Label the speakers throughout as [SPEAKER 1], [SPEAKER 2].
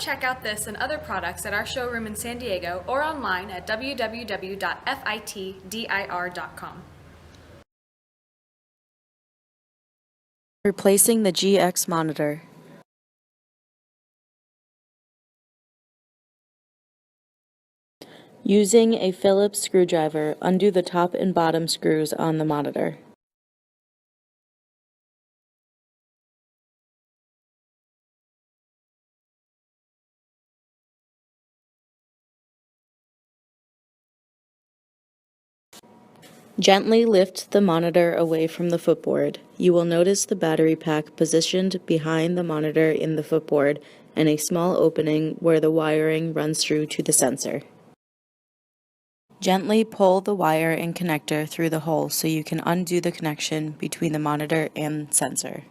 [SPEAKER 1] check out this and other products at our showroom in San Diego or online at www.fitdir.com.
[SPEAKER 2] Replacing the GX monitor. Using a Phillips screwdriver, undo the top and bottom screws on the monitor. Gently lift the monitor away from the footboard. You will notice the battery pack positioned behind the monitor in the footboard and a small opening where the wiring runs through to the sensor. Gently pull the wire and connector through the hole so you can undo the connection between the monitor and sensor.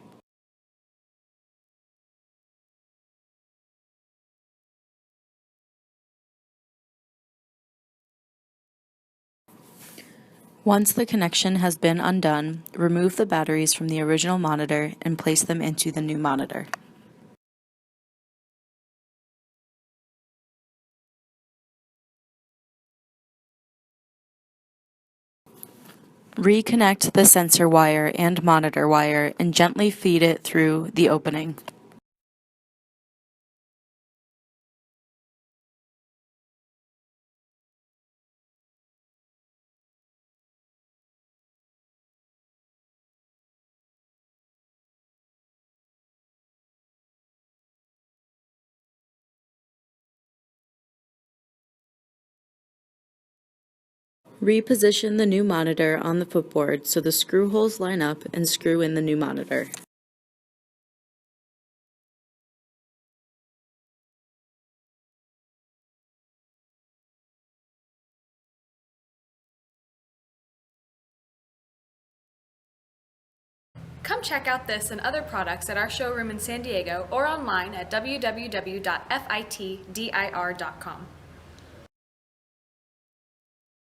[SPEAKER 2] Once the connection has been undone, remove the batteries from the original monitor and place them into the new monitor. Reconnect the sensor wire and monitor wire and gently feed it through the opening. Reposition the new monitor on the footboard so the screw holes line up and screw in the new monitor.
[SPEAKER 1] Come check out this and other products at our showroom in San Diego or online at www.fitdir.com.